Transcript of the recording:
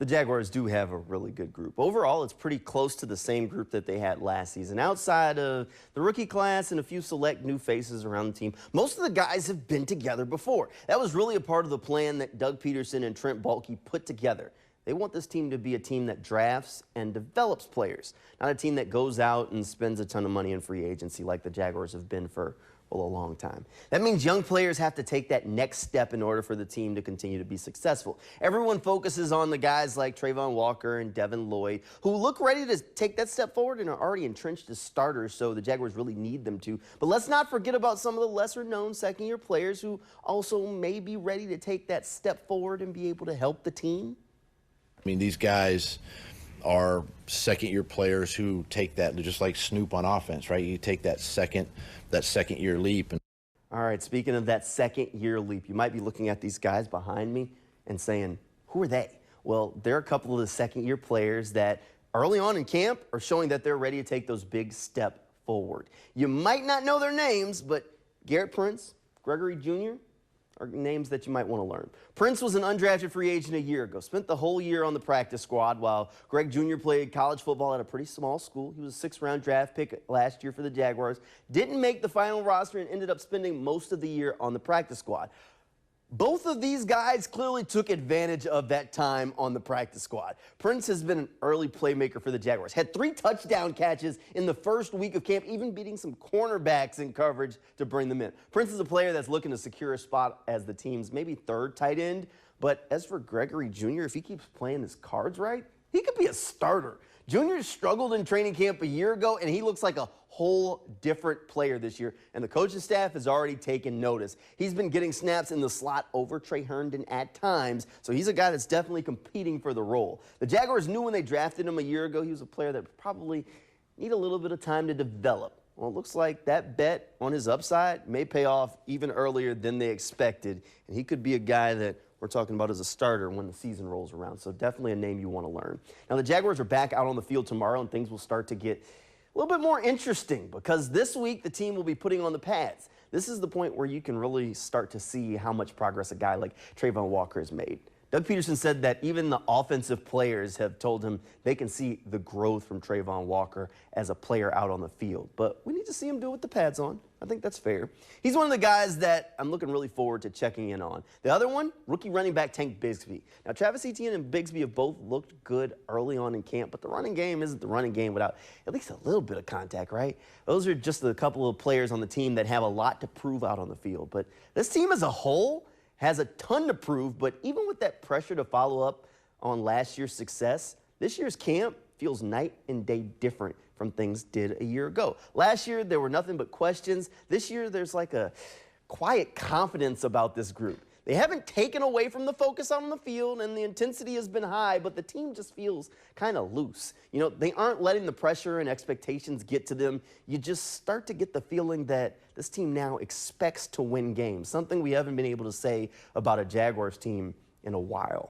The Jaguars do have a really good group. Overall, it's pretty close to the same group that they had last season. Outside of the rookie class and a few select new faces around the team, most of the guys have been together before. That was really a part of the plan that Doug Peterson and Trent Baalke put together. They want this team to be a team that drafts and develops players, not a team that goes out and spends a ton of money in free agency like the Jaguars have been for a long time. That means young players have to take that next step in order for the team to continue to be successful. Everyone focuses on the guys like Trayvon Walker and Devin Lloyd, who look ready to take that step forward and are already entrenched as starters, so the Jaguars really need them to. But let's not forget about some of the lesser-known second-year players who also may be ready to take that step forward and be able to help the team. I mean, these guys are second-year players who take that, just like Snoop on offense, right? You take that second-year leap. All right, speaking of that second-year leap, you might be looking at these guys behind me and saying, who are they? Well, they're a couple of the second-year players that early on in camp are showing that they're ready to take those big step forward. You might not know their names, but Garrett Prince, Gregory Jr., are names that you might want to learn. Prince was an undrafted free agent a year ago, spent the whole year on the practice squad, while Greg Jr. played college football at a pretty small school. He was a sixth-round draft pick last year for the Jaguars, didn't make the final roster, and ended up spending most of the year on the practice squad. Both of these guys clearly took advantage of that time on the practice squad. Prince has been an early playmaker for the Jaguars. Had 3 touchdown catches in the first week of camp, even beating some cornerbacks in coverage to bring them in. Prince is a player that's looking to secure a spot as the team's maybe third tight end. But as for Gregory Jr., if he keeps playing his cards right, he could be a starter. Junior struggled in training camp a year ago, and he looks like a whole different player this year, and the coaching staff has already taken notice. He's been getting snaps in the slot over Trey Herndon at times, so he's a guy that's definitely competing for the role. The Jaguars knew when they drafted him a year ago he was a player that probably need a little bit of time to develop. Well, it looks like that bet on his upside may pay off even earlier than they expected, and he could be a guy that we're talking about as a starter when the season rolls around. So definitely a name you want to learn. Now, the Jaguars are back out on the field tomorrow, and things will start to get a little bit more interesting because this week the team will be putting on the pads. This is the point where you can really start to see how much progress a guy like Trayvon Walker has made. Doug Peterson said that even the offensive players have told him they can see the growth from Trayvon Walker as a player out on the field. But we need to see him do it with the pads on. I think that's fair. He's one of the guys that I'm looking really forward to checking in on. The other one, rookie running back Tank Bigsby. Now, Travis Etienne and Bigsby have both looked good early on in camp, but the running game isn't the running game without at least a little bit of contact, right? Those are just a couple of players on the team that have a lot to prove out on the field. But this team as a whole has a ton to prove, but even with that pressure to follow up on last year's success, this year's camp feels night and day different from things did a year ago. Last year, there were nothing but questions. This year, there's like a quiet confidence about this group. They haven't taken away from the focus on the field, and the intensity has been high, but the team just feels kind of loose. You know, they aren't letting the pressure and expectations get to them. You just start to get the feeling that this team now expects to win games, something we haven't been able to say about a Jaguars team in a while.